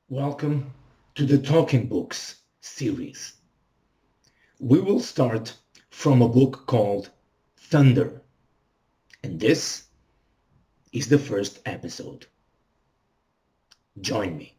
Welcome to the Talking Books series. We will start from a book called Thunder, and this is the first episode. Join me.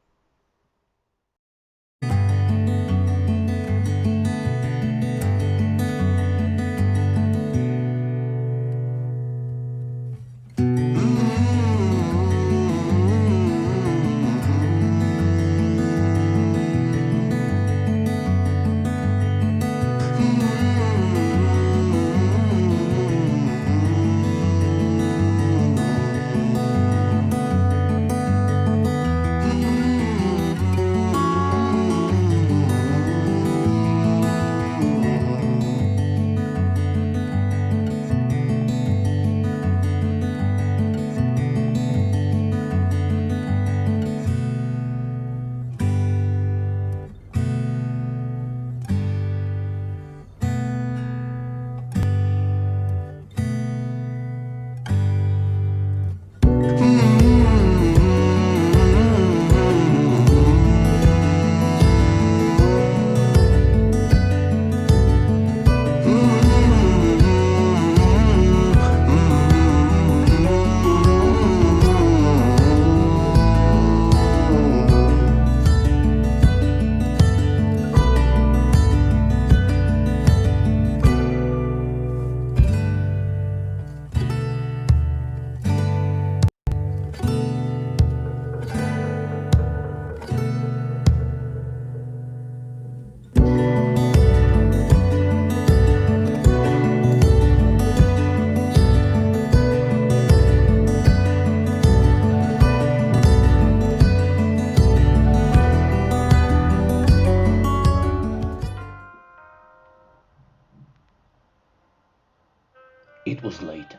It was late.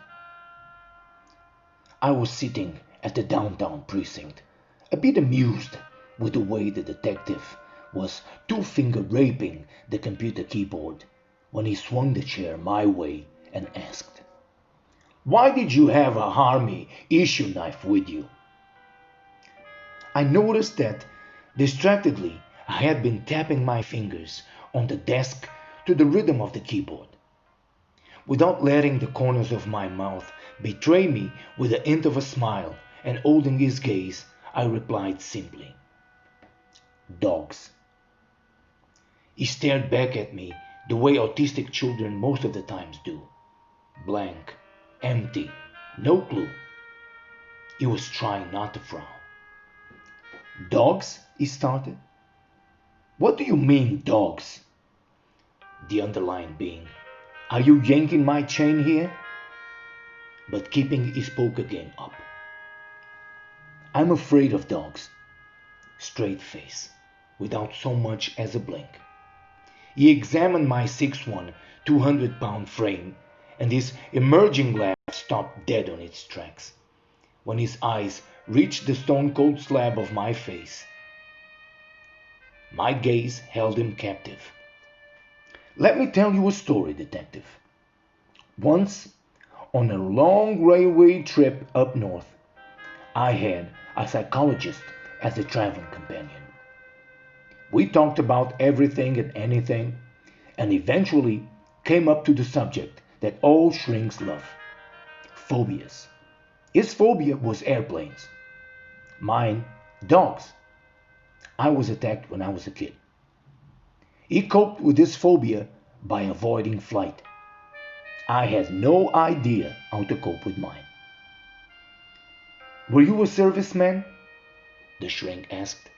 I was sitting at the downtown precinct, a bit amused with the way the detective was two-finger raping the computer keyboard when he swung the chair my way and asked, "Why did you have a army issue knife with you?" I noticed that, distractedly, I had been tapping my fingers on the desk to the rhythm of the keyboard. Without letting the corners of my mouth betray me with a hint of a smile and holding his gaze, I replied simply, "Dogs." He stared back at me the way autistic children most of the times do. Blank, empty, no clue. He was trying not to frown. "Dogs?" he started. "What do you mean, dogs?" The underline being, "Are you yanking my chain here?" But keeping his poker game up. "I'm afraid of dogs." Straight face, without so much as a blink. He examined my 6'1", 200-pound frame, and his emerging laugh stopped dead on its tracks when his eyes reached the stone-cold slab of my face. My gaze held him captive. "Let me tell you a story, detective. Once, on a long railway trip up north, I had a psychologist as a traveling companion. We talked about everything and anything, and eventually came up to the subject that all shrinks love: phobias. His phobia was airplanes. Mine, dogs. I was attacked when I was a kid. He coped with his phobia by avoiding flight. I had no idea how to cope with mine." "Were you a serviceman?" the shrink asked.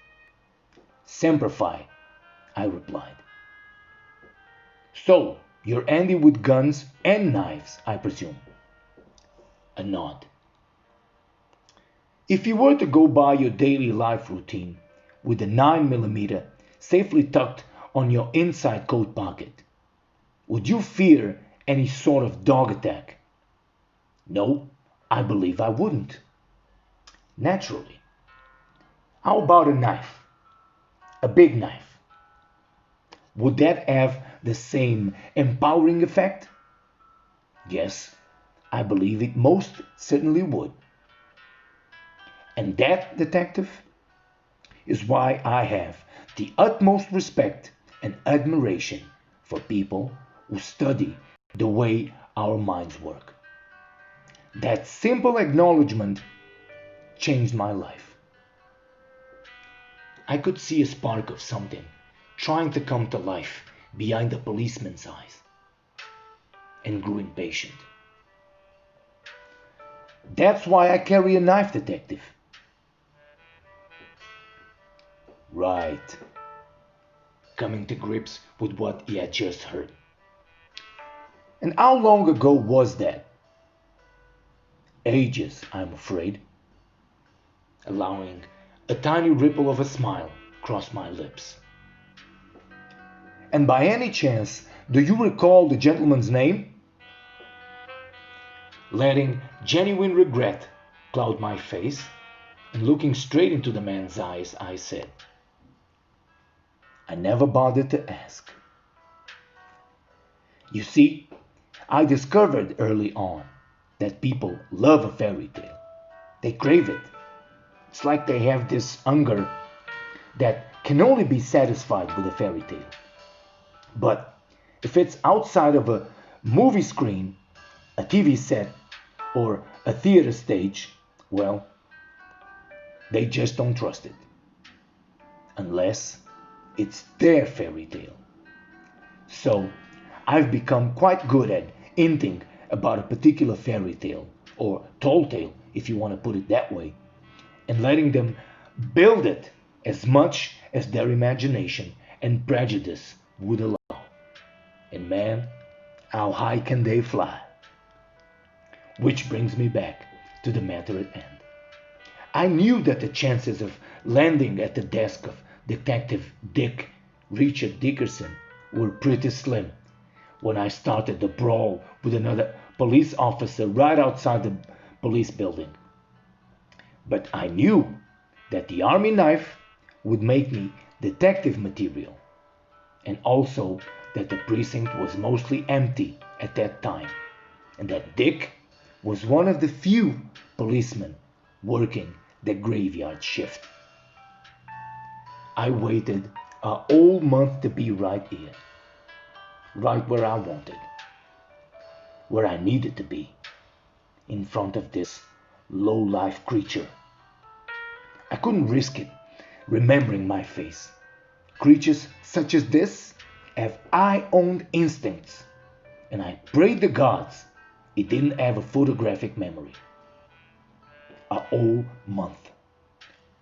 "Semper Fi," I replied. "So, you're handy with guns and knives, I presume?" A nod. "If you were to go by your daily life routine with a 9mm safely tucked on your inside coat pocket, would you fear any sort of dog attack?" "No, I believe I wouldn't." "Naturally. How about a knife? A big knife? Would that have the same empowering effect?" "Yes, I believe it most certainly would." "And that, detective, is why I have the utmost respect and admiration for people who study the way our minds work. That simple acknowledgement changed my life. I could see a spark of something trying to come to life behind the policeman's eyes and grew impatient. That's why I carry a knife, detective. Right. Coming to grips with what he had just heard. And how long ago was that? Ages, I'm afraid. Allowing a tiny ripple of a smile cross my lips. And by any chance, do you recall the gentleman's name? Letting genuine regret cloud my face and looking straight into the man's eyes, I said, I never bothered to ask. You see, I discovered early on that people love a fairy tale. They crave it. It's like they have this hunger that can only be satisfied with a fairy tale. But if it's outside of a movie screen, a TV set, or a theater stage, well, they just don't trust it. Unless it's their fairy tale. So I've become quite good at hinting about a particular fairy tale, or tall tale if you want to put it that way, and letting them build it as much as their imagination and prejudice would allow. And man, how high can they fly? Which brings me back to the matter at hand. I knew that the chances of landing at the desk of Detective Dick Richard Dickerson were pretty slim when I started the brawl with another police officer right outside the police building. But I knew that the army knife would make me detective material, and also that the precinct was mostly empty at that time, and that Dick was one of the few policemen working the graveyard shift. I waited a whole month to be right here, right where I wanted, where I needed to be, in front of this low-life creature. I couldn't risk it, remembering my face. Creatures such as this have eye-owned instincts, and I prayed the gods it didn't have a photographic memory. A whole month,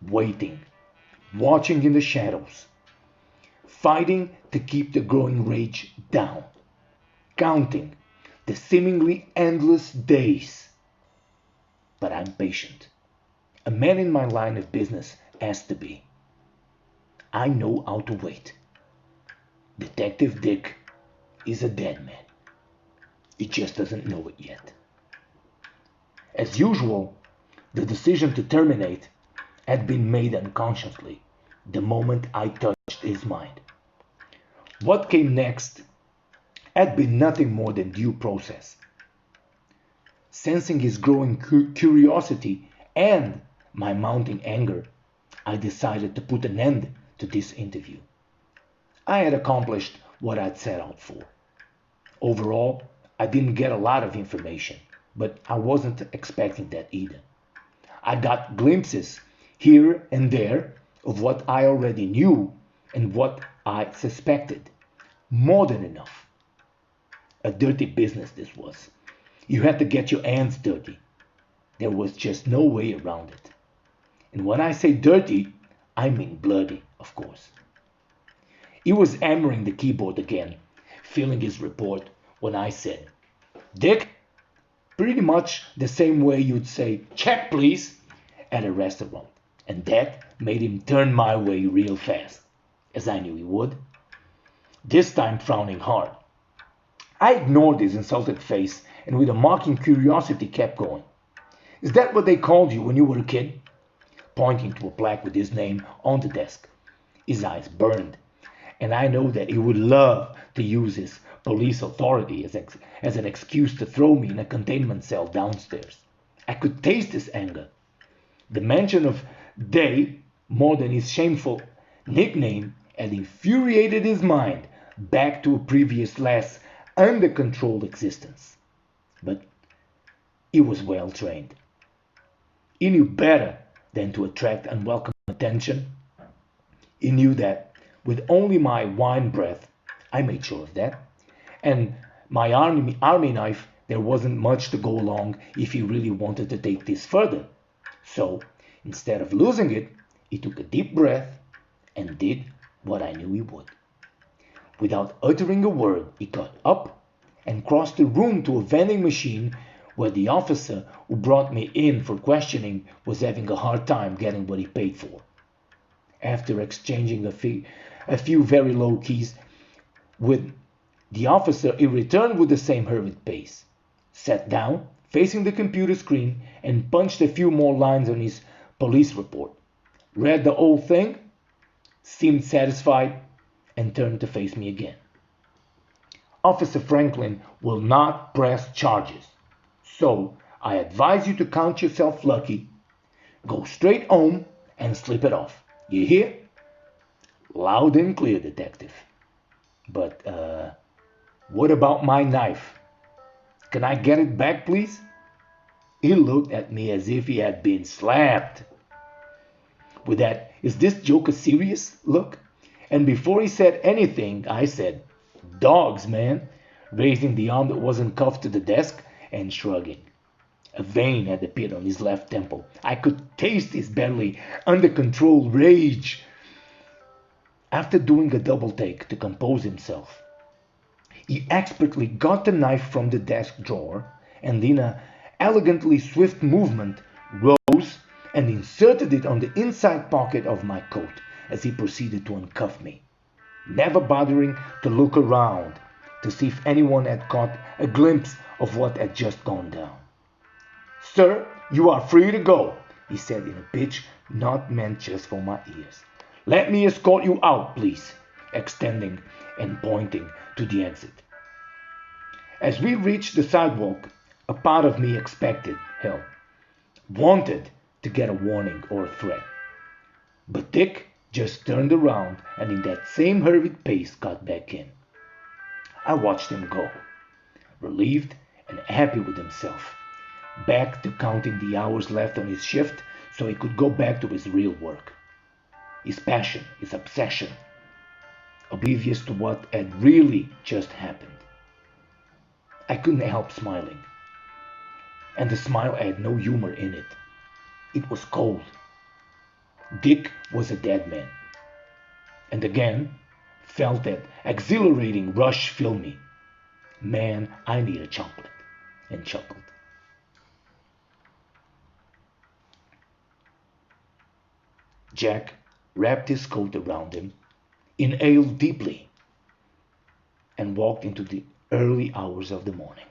waiting, watching in the shadows, fighting to keep the growing rage down, counting the seemingly endless days. But I'm patient. A man in my line of business has to be. I know how to wait. Detective Dick is a dead man. He just doesn't know it yet. As usual, the decision to terminate had been made unconsciously the moment I touched his mind. What came next had been nothing more than due process. Sensing his growing curiosity and my mounting anger, I decided to put an end to this interview. I had accomplished what I'd set out for. Overall, I didn't get a lot of information, but I wasn't expecting that either. I got glimpses here and there of what I already knew and what I suspected. More than enough. A dirty business this was. You had to get your hands dirty. There was just no way around it. And when I say dirty, I mean bloody, of course. He was hammering the keyboard again, filling his report when I said, Dick, pretty much the same way you'd say, check please, at a restaurant. And that made him turn my way real fast, as I knew he would. This time frowning hard. I ignored his insulted face and with a mocking curiosity kept going. Is that what they called you when you were a kid? Pointing to a plaque with his name on the desk. His eyes burned, and I know that he would love to use his police authority as an excuse to throw me in a containment cell downstairs. I could taste his anger. The mention of they more than his shameful nickname had infuriated his mind back to a previous less under control existence. But he was well trained. He knew better than to attract unwelcome attention. He knew that with only my wine breath, I made sure of that, and my army knife, there wasn't much to go along if he really wanted to take this further. So, instead of losing it, he took a deep breath and did what I knew he would. Without uttering a word, he got up and crossed the room to a vending machine where the officer who brought me in for questioning was having a hard time getting what he paid for. After exchanging a few very low keys with the officer, he returned with the same hurried pace, sat down, facing the computer screen, and punched a few more lines on his police report, read the whole thing, seemed satisfied, and turned to face me again. Officer Franklin will not press charges, so I advise you to count yourself lucky, go straight home, and sleep it off. You hear? Loud and clear, detective. But, what about my knife? Can I get it back, please? He looked at me as if he had been slapped. With that, is this joke a serious look? And before he said anything, I said, dogs, man, raising the arm that wasn't cuffed to the desk and shrugging. A vein had appeared on his left temple. I could taste his barely under control rage. After doing a double take to compose himself, he expertly got the knife from the desk drawer and in an elegantly swift movement rose and inserted it on the inside pocket of my coat as he proceeded to uncuff me, never bothering to look around to see if anyone had caught a glimpse of what had just gone down. Sir, you are free to go, he said in a pitch not meant just for my ears. Let me escort you out, please, extending and pointing to the exit. As we reached the sidewalk, a part of me expected, hell, wanted to get a warning or a threat. But Dick just turned around and in that same hurried pace got back in. I watched him go, relieved and happy with himself, back to counting the hours left on his shift so he could go back to his real work. His passion, his obsession, oblivious to what had really just happened. I couldn't help smiling, and the smile had no humor in it. It was cold. Dick was a dead man. And again, felt that exhilarating rush fill me. Man, I need a chocolate. And chuckled. Jack wrapped his coat around him, inhaled deeply, and walked into the early hours of the morning.